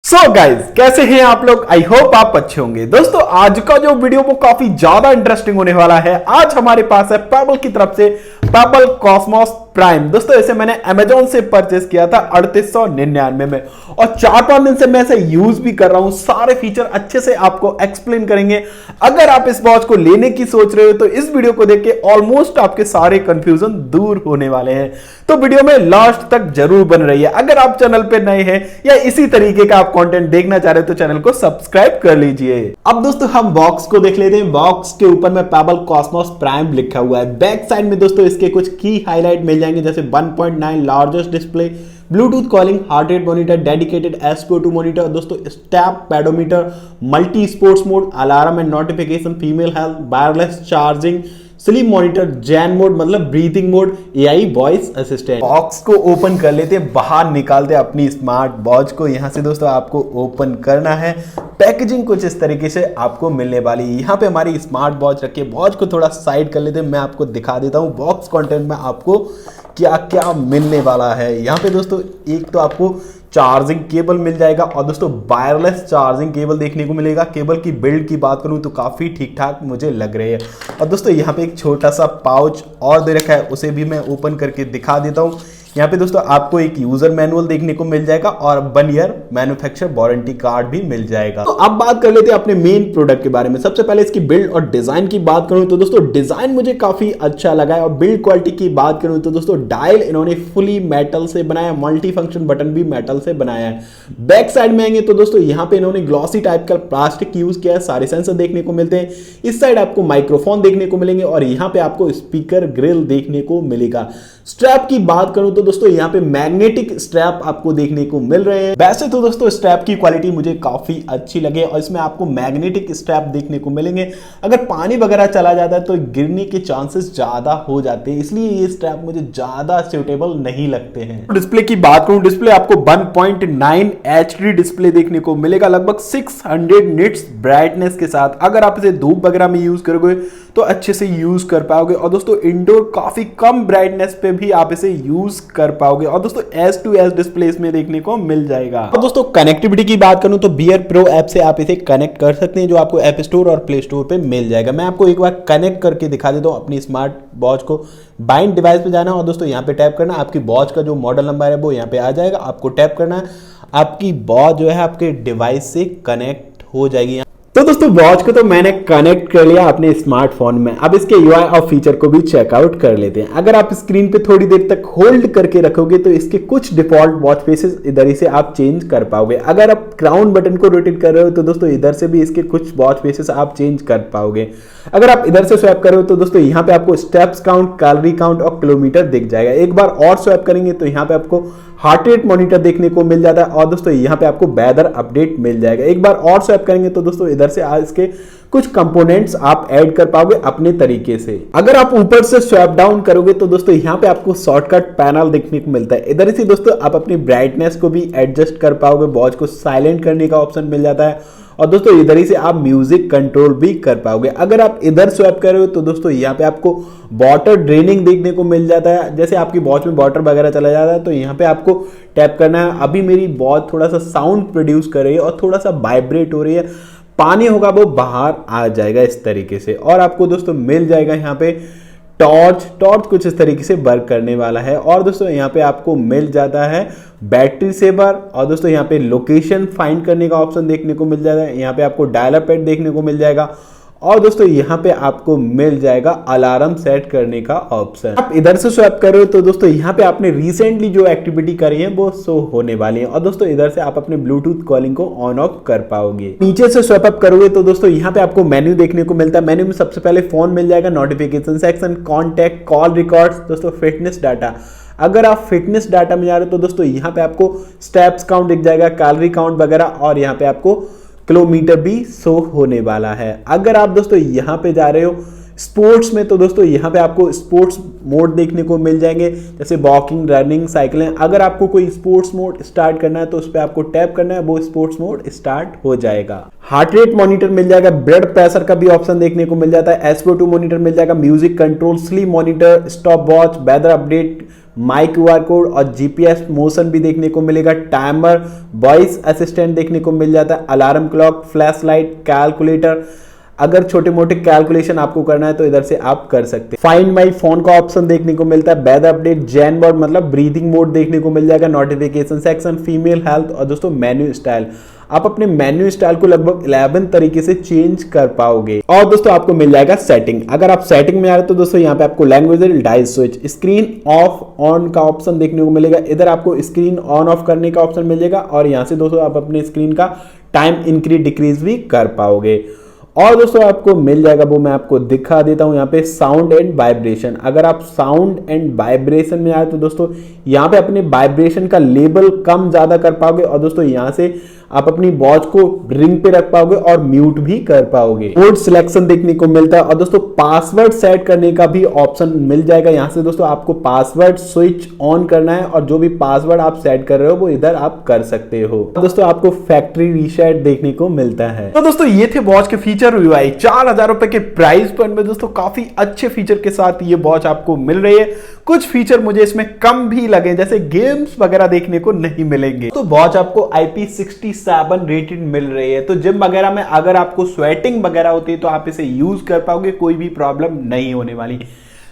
So guys कैसे हैं आप लोग। आई होप आप अच्छे होंगे। दोस्तों आज का जो वीडियो वो काफी ज्यादा इंटरेस्टिंग होने वाला है। आज हमारे पास है पेबल की तरफ से पेबल कॉस्मोस प्राइम। दोस्तों इसे मैंने अमेजोन से परचेस किया था 3899 में और 4-5 दिन से मैं इसे यूज भी कर रहा हूं। सारे फीचर अच्छे से आपको एक्सप्लेन करेंगे। अगर आप इस वॉच को लेने की सोच रहे हो तो इस वीडियो को देख के ऑलमोस्ट आपके सारे कंफ्यूजन दूर होने वाले हैं। तो वीडियो में लास्ट तक जरूर बन रही है। अगर आप चैनल पे नए हैं या इसी तरीके का आप कंटेंट देखना चाह रहे हो तो चैनल को सब्सक्राइब कर लीजिए। अब दोस्तों हम बॉक्स को देख लेते हैं। बॉक्स के ऊपर में पेबल कॉस्मोस प्राइम लिखा हुआ है। बैक साइड में दोस्तों इसके कुछ की हाईलाइट मिल जाएंगे, जैसे 1.9 largest display, Bluetooth calling, heart rate monitor, dedicated SpO2 monitor, दोस्तों step pedometer, multi sports mode, alarm and notification, female health, wireless charging, sleep monitor, Zen mode मतलब breathing mode, AI voice assistant. Box को open कर लेते हैं, बाहर निकालते हैं अपनी स्मार्ट वॉच को। यहां से दोस्तों आपको ओपन करना है। पैकेजिंग कुछ इस तरीके से आपको मिलने वाली है। यहाँ पे हमारी स्मार्ट वॉच रखी है। वॉच को थोड़ा साइड कर लेते हैं, मैं आपको दिखा देता हूँ बॉक्स कंटेंट में आपको क्या क्या मिलने वाला है। यहाँ पे दोस्तों एक तो आपको चार्जिंग केबल मिल जाएगा और दोस्तों वायरलेस चार्जिंग केबल देखने को मिलेगा। केबल की बिल्ड की बात करूं तो काफ़ी ठीक ठाक मुझे लग रही है। और दोस्तों यहाँ पे एक छोटा सा पाउच और दे रखा है, उसे भी मैं ओपन करके दिखा देता हूँ। यहाँ पे दोस्तों आपको एक यूजर मैनुअल देखने को मिल जाएगा और 1 ईयर मैन्युफैक्चर वारंटी कार्ड भी मिल जाएगा। तो अब बात कर लेते हैं अपने मेन प्रोडक्ट के बारे में। सबसे पहले इसकी बिल्ड और डिजाइन की बात करूं तो दोस्तों डिजाइन मुझे काफी अच्छा लगा है। और बिल्ड क्वालिटी की बात करूं तो दोस्तों डायल इन्होंने फुली मेटल से बनाया, मल्टी फंक्शन बटन भी मेटल से बनाया है। बैक साइड में आएंगे तो दोस्तों यहाँ पे इन्होंने ग्लॉसी टाइप का प्लास्टिक यूज किया है। सारे सेंसर देखने को मिलते हैं। इस साइड आपको माइक्रोफोन देखने को मिलेंगे और यहाँ पे आपको स्पीकर ग्रिल देखने को मिलेगा। स्ट्रैप की बात करूं तो दोस्तों यहाँ पे मैग्नेटिक स्ट्रैप आपको देखने को मिल रहे हैं। वैसे तो दोस्तों स्ट्रैप की क्वालिटी मुझे काफी अच्छी लगे और इसमें आपको मैग्नेटिक स्ट्रैप देखने को मिलेंगे। अगर पानी वगैरह चला जाता है तो गिरने के चांसेस ज्यादा हो जाते हैं, इसलिए ये स्ट्रैप मुझे ज्यादा सूटेबल नहीं लगते हैं। डिस्प्ले की बात करूं, डिस्प्ले आपको 1.9 HD डिस्प्ले देखने को मिलेगा, लगभग 600 निट्स ब्राइटनेस के साथ। अगर आप इसे धूप वगैरह में यूज करोगे तो अच्छे से यूज कर पाओगे। और दोस्तों इंडोर काफी कम ब्राइटनेस पे भी आप इसे यूज कर पाओगे। और दोस्तों S2S डिस्प्ले इसमें देखने को मिल जाएगा। और दोस्तों कनेक्टिविटी की बात करूं तो बियर प्रो ऐप से आप इसे कनेक्ट कर सकते हैं, जो आपको ऐप स्टोर और प्ले स्टोर पे मिल जाएगा। मैं आपको एक बार कनेक्ट करके दिखा देता हूं अपनी स्मार्ट वॉच को। बाइंड डिवाइस पे जाना और दोस्तों यहाँ पे टैप करना, आपकी वॉच का जो मॉडल नंबर है वो यहाँ पे आ जाएगा। आपको टैप करना है, आपकी वॉच जो है आपके डिवाइस से कनेक्ट हो जाएगी। तो दोस्तों वॉच को तो मैंने कनेक्ट कर लिया अपने स्मार्टफोन में। अब इसके UI और फीचर को भी चेकआउट कर लेते हैं। अगर आप स्क्रीन पे थोड़ी देर तक होल्ड करके रखोगे तो इसके कुछ डिफॉल्ट वॉच फेसेस इधर ही से आप चेंज कर पाओगे। अगर आप क्राउन बटन को रोटेट कर रहे हो तो दोस्तों इधर से भी इसके कुछ वॉच फेसेस आप चेंज कर पाओगे। अगर आप इधर से स्वैप कर रहे हो तो दोस्तों यहाँ पे आपको स्टेप्स काउंट, कैलोरी काउंट और किलोमीटर दिख जाएगा। एक बार और स्वैप करेंगे तो यहाँ पे आपको हार्ट रेट मॉनिटर देखने को मिल जाता है और दोस्तों यहाँ पे आपको वेदर अपडेट मिल जाएगा। एक बार और स्वैप करेंगे तो दोस्तों इधर से आज के कुछ कंपोनेंट्स आप ऐड कर पाओगे अपने तरीके से। अगर आप ऊपर से स्वैप डाउन करोगे तो दोस्तों यहाँ पे आपको शॉर्टकट पैनल देखने को मिलता है। इधर से दोस्तों आप अपनी ब्राइटनेस को भी एडजस्ट कर पाओगे। वॉच को साइलेंट करने का ऑप्शन मिल जाता है और दोस्तों इधर ही से आप म्यूजिक कंट्रोल भी कर पाओगे। अगर आप इधर स्वैप कर रहे हो तो दोस्तों यहाँ पे आपको वाटर ड्रेनिंग देखने को मिल जाता है। जैसे आपकी वॉच में वाटर वगैरह चला जाता है तो यहाँ पे आपको टैप करना है। अभी मेरी वॉच थोड़ा सा साउंड प्रोड्यूस कर रही है और थोड़ा सा वाइब्रेट हो रही है, पानी होगा वो बाहर आ जाएगा इस तरीके से। और आपको दोस्तों मिल जाएगा यहाँ पे टॉर्च कुछ इस तरीके से वर्क करने वाला है। और दोस्तों यहाँ पे आपको मिल जाता है बैटरी सेवर और दोस्तों यहाँ पे लोकेशन फाइंड करने का ऑप्शन देखने को मिल जाता है। यहाँ पे आपको डायलर पैड देखने को मिल जाएगा और दोस्तों यहाँ पे आपको मिल जाएगा अलार्म सेट करने का ऑप्शन। आप इधर से स्वैप कर रहे हो तो दोस्तों यहाँ पे आपने रिसेंटली जो एक्टिविटी करी है वो शो होने वाली है। और दोस्तों इधर से आप अपने ब्लूटूथ कॉलिंग को ऑन ऑफ कर पाओगे। नीचे से स्वैप अप करोगे तो दोस्तों यहाँ पे आपको मेन्यू देखने को मिलता है। मेन्यू में सबसे पहले फोन मिल जाएगा, notification section, contact, call records, दोस्तों फिटनेस डाटा। अगर आप फिटनेस डाटा में जा रहे हो तो दोस्तों यहाँ पे आपको स्टेप्स काउंट दिख जाएगा, कैलोरी काउंट वगैरह, और यहाँ पे आपको किलोमीटर भी शो होने वाला है। अगर आप दोस्तों यहाँ पे जा रहे हो स्पोर्ट्स में तो दोस्तों यहाँ पे आपको स्पोर्ट्स मोड देखने को मिल जाएंगे, जैसे वॉकिंग, रनिंग, साइकिलिंग। अगर आपको कोई स्पोर्ट्स मोड स्टार्ट करना है तो उस पर आपको टैप करना है, वो स्पोर्ट्स मोड स्टार्ट हो जाएगा। हार्ट रेट मॉनिटर मिल जाएगा, ब्लड प्रेशर का भी ऑप्शन देखने को मिल जाता है, SpO2 मॉनिटर मिल जाएगा, music control, sleep monitor, stop watch, weather update, my QR code और GPS मोशन भी देखने को मिलेगा, टाइमर, वॉइस असिस्टेंट देखने को मिल जाता है, alarm clock, flash light, calculator. अगर छोटे मोटे कैलकुलेशन आपको करना है तो इधर से आप कर सकते हैं। फाइंड माई फोन का ऑप्शन देखने को मिलता है, वेदर अपडेट, जैन मोड मतलब ब्रीदिंग मोड देखने को मिल जाएगा, नोटिफिकेशन सेक्शन, फीमेल हेल्थ और दोस्तों मेन्यू स्टाइल। आप अपने मेन्यू स्टाइल को लगभग 11 तरीके से चेंज कर पाओगे। और दोस्तों आपको मिल जाएगा सेटिंग। अगर आप सेटिंग में आ रहे हो तो दोस्तों यहाँ पे आपको language dice switch, screen of on का ऑप्शन देखने को मिलेगा। इधर आपको स्क्रीन ऑन ऑफ करने का ऑप्शन मिल जाएगा और यहाँ से दोस्तों आप अपने स्क्रीन का टाइम इंक्रीज डिक्रीज भी कर पाओगे। और दोस्तों आपको मिल जाएगा, वो मैं आपको दिखा देता हूं, यहाँ पे साउंड एंड वाइब्रेशन। अगर आप साउंड एंड वाइब्रेशन में आए तो दोस्तों यहाँ पे अपने वाइब्रेशन का लेवल कम ज्यादा कर पाओगे और दोस्तों यहाँ से आप अपनी वॉच को रिंग पे रख पाओगे और म्यूट भी कर पाओगे। मोड सिलेक्शन देखने को मिलता है और दोस्तों पासवर्ड सेट करने का भी ऑप्शन मिल जाएगा। यहाँ से दोस्तों आपको पासवर्ड स्विच ऑन करना है और जो भी पासवर्ड आप सेट कर रहे हो वो इधर आप कर सकते हो। दोस्तों आपको फैक्ट्री रीसेट देखने को मिलता है। तो दोस्तों ये थे वॉच के फीचर रिव्यू। 4000 रुपए के प्राइस पॉइंट में दोस्तों काफी अच्छे फीचर के साथ ये वॉच आपको मिल रही है। कुछ फीचर मुझे इसमें कम भी लगे, जैसे गेम्स वगैरह देखने को नहीं मिलेंगे। तो वॉच आपको IP67 रेटेड मिल रही है, तो जिम वगैरह में अगर आपको स्वेटिंग वगैरह होती है तो आप इसे यूज कर पाओगे, कोई भी प्रॉब्लम नहीं होने वाली।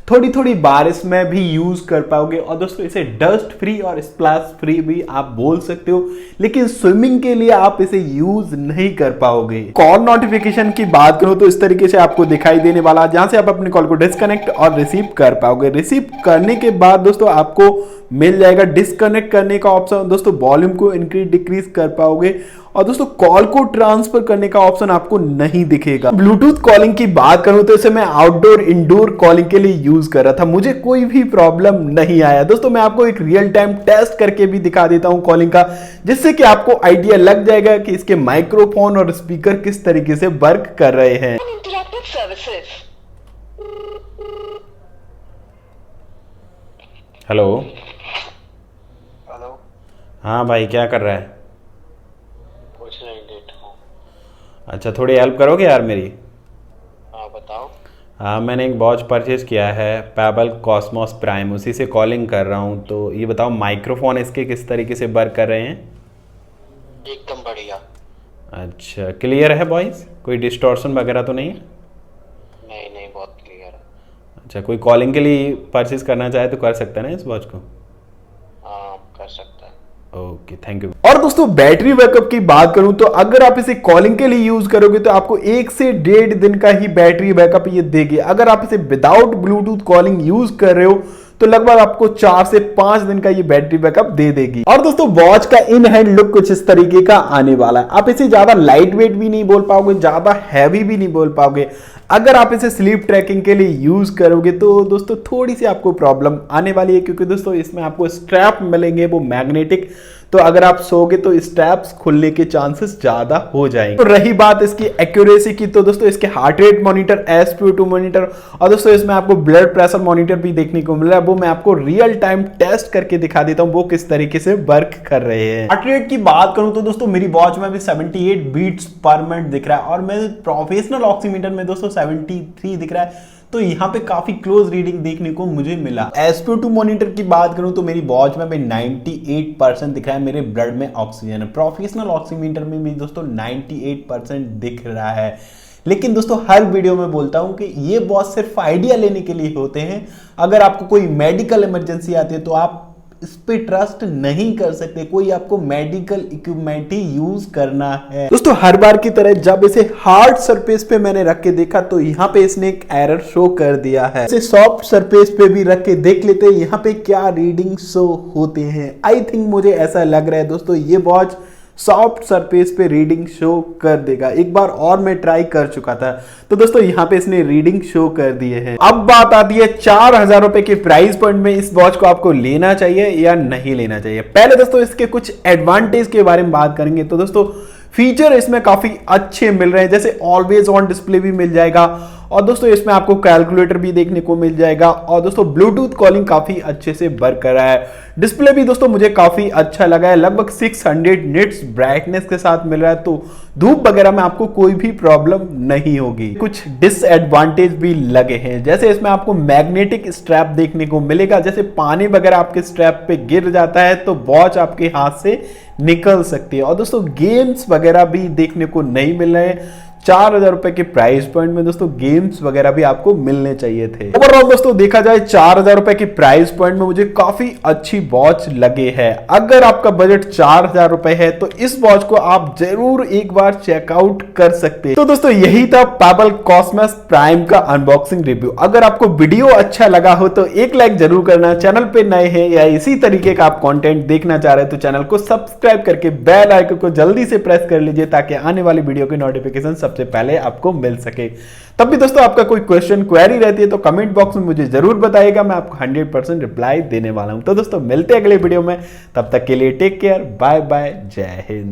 थोड़ी थोड़ी बारिश में भी यूज कर पाओगे और दोस्तों इसे डस्ट फ्री और स्प्लैश फ्री भी आप बोल सकते हो, लेकिन स्विमिंग के लिए आप इसे यूज नहीं कर पाओगे। कॉल नोटिफिकेशन की बात करूं तो इस तरीके से आपको दिखाई देने वाला, जहां से आप अपने कॉल को डिस्कनेक्ट और रिसीव कर पाओगे। रिसीव करने के बाद दोस्तों आपको मिल जाएगा डिस्कनेक्ट करने का ऑप्शन। दोस्तों वॉल्यूम को इंक्रीज डिक्रीज कर पाओगे और दोस्तों कॉल को ट्रांसफर करने का ऑप्शन आपको नहीं दिखेगा। ब्लूटूथ कॉलिंग की बात करूं तो इसे मैं आउटडोर इंडोर कॉलिंग के लिए यूज कर रहा था, मुझे कोई भी प्रॉब्लम नहीं आया। दोस्तों मैं आपको एक रियल टाइम टेस्ट करके भी दिखा देता हूं कॉलिंग का, जिससे कि आपको आइडिया लग जाएगा कि इसके माइक्रोफोन और स्पीकर किस तरीके से वर्क कर रहे हैं। Hello hello. हाँ भाई, क्या कर रहा है? कुछ नहीं, लेट हूँ। अच्छा, थोड़ी हेल्प करोगे यार मेरी? हाँ बताओ। हाँ, मैंने एक वॉच परचेज किया है, पेबल कॉस्मोस प्राइम, उसी से कॉलिंग कर रहा हूँ। तो ये बताओ माइक्रोफोन इसके किस तरीके से वर्क कर रहे हैं? एकदम बढ़िया। अच्छा, क्लियर है वॉइस? कोई डिस्टॉर्शन वगैरह तो नहीं है? नहीं नहीं, बहुत क्लियर है। अच्छा, कोई कॉलिंग के लिए परचेज करना चाहे तो कर सकता है ना इस वॉच को? हाँ कर सकता है। Okay, thank you. और दोस्तों बैटरी बैकअप की बात करूं तो अगर आप इसे कॉलिंग के लिए यूज करोगे तो आपको 1 से 1.5 दिन का ही बैटरी बैकअप ये देगी। अगर आप इसे विदाउट ब्लूटूथ कॉलिंग यूज कर रहे हो तो लगभग आपको 4 से 5 दिन का ये बैटरी बैकअप दे देगी। और दोस्तों वॉच का इन हैंड लुक कुछ इस तरीके का आने वाला है। आप इसे ज्यादा लाइट वेट भी नहीं बोल पाओगे, ज्यादा हैवी भी नहीं बोल पाओगे। अगर आप इसे स्लीप ट्रैकिंग के लिए यूज करोगे तो दोस्तों थोड़ी सी आपको प्रॉब्लम आने वाली है, क्योंकि दोस्तों इसमें आपको स्ट्रैप मिलेंगे वो मैग्नेटिक, तो अगर आप सोगे तो स्ट्रैप्स खुलने के चांसेस ज्यादा हो जाएंगे। तो रही बात इसकी एक्यूरेसी की, तो दोस्तों इसके heart rate monitor, SpO2 monitor और दोस्तों इसमें आपको ब्लड प्रेशर मॉनिटर भी देखने को मिल रहा है। वो मैं आपको रियल टाइम टेस्ट करके दिखा देता हूं वो किस तरीके से वर्क कर रहे हैं। हार्ट रेट की बात करूं तो दोस्तों मेरी वॉच में भी 78 बीट्स पर मिनट दिख रहा है और मेरे प्रोफेशनल ऑक्सीमीटर में दोस्तों 73 दिख रहा है, तो यहाँ पे काफी क्लोज रीडिंग देखने को मुझे मिला। SpO2 मॉनिटर की बात करूं तो मेरी वॉच में भी 98% दिख रहा है मेरे ब्लड में ऑक्सीजन। प्रोफेशनल ऑक्सीमीटर में भी दोस्तों 98% दिख रहा है। लेकिन दोस्तों हर वीडियो में बोलता हूं कि ये वॉच सिर्फ आइडिया लेने के लिए होते हैं। अगर आपको कोई मेडिकल इमरजेंसी आती है तो आप इस पे ट्रस्ट नहीं कर सकते, कोई आपको मेडिकल इक्विपमेंट ही यूज करना है। दोस्तों हर बार की तरह जब इसे हार्ड सरफेस पे मैंने रख के देखा तो यहाँ पे इसने एक एरर शो कर दिया है। इसे सॉफ्ट सरफेस पे भी रख के देख लेते हैं यहाँ पे क्या रीडिंग शो होते हैं। आई थिंक मुझे ऐसा लग रहा है दोस्तों ये वॉच सॉफ्ट सरफेस पे रीडिंग शो कर देगा। एक बार और मैं ट्राई कर चुका था, तो दोस्तों यहाँ पे इसने रीडिंग शो कर दिए हैं। अब बात आती है 4000 रुपए के प्राइस पॉइंट में इस वॉच को आपको लेना चाहिए या नहीं लेना चाहिए। पहले दोस्तों इसके कुछ एडवांटेज के बारे में बात करेंगे। तो दोस्तों फीचर इसमें काफी अच्छे मिल रहे हैं, जैसे ऑलवेज ऑन डिस्प्ले भी मिल जाएगा और दोस्तों इसमें आपको कैलकुलेटर भी देखने को मिल जाएगा और दोस्तों ब्लूटूथ कॉलिंग काफी अच्छे से वर्क कर रहा है। डिस्प्ले भी दोस्तों मुझे काफी अच्छा लगा है, लगभग 600 निट्स ब्राइटनेस के साथ मिल रहा है, तो धूप वगैरह में आपको कोई भी प्रॉब्लम नहीं होगी। कुछ डिसएडवांटेज भी लगे हैं, जैसे इसमें आपको मैग्नेटिक स्ट्रैप देखने को मिलेगा, जैसे पानी वगैरह आपके स्ट्रैप पे गिर जाता है तो वॉच आपके हाथ से निकल सकती है। और दोस्तों गेम्स वगैरह भी देखने को नहीं मिल रहे हैं। 4,000 रुपए के प्राइस पॉइंट में दोस्तों गेम्स वगैरह भी आपको मिलने चाहिए थे। ओवरऑल दोस्तों देखा जाए 4,000 रुपए के प्राइस पॉइंट में मुझे काफी अच्छी वॉच लगे है। अगर आपका बजट 4,000 रुपए है तो इस वॉच को आप जरूर एक बार चेकआउट कर सकते हैं। तो दोस्तों यही था पेबल कॉस्मोस प्राइम का अनबॉक्सिंग रिव्यू। अगर आपको वीडियो अच्छा लगा हो तो एक लाइक जरूर करना। चैनल पे नए हैं या इसी तरीके का आप कंटेंट देखना चाह रहे हैं तो चैनल को सब्सक्राइब करके बेल आइकन को जल्दी से प्रेस कर लीजिए ताकि आने वाली वीडियो की नोटिफिकेशन सबसे पहले आपको मिल सके। तब भी दोस्तों आपका कोई क्वेश्चन क्वेरी रहती है तो कमेंट बॉक्स में मुझे जरूर बताइएगा, मैं आपको 100% रिप्लाई देने वाला हूं। तो दोस्तों मिलते हैं अगले वीडियो में, तब तक के लिए टेक केयर, बाय बाय, जय हिंद।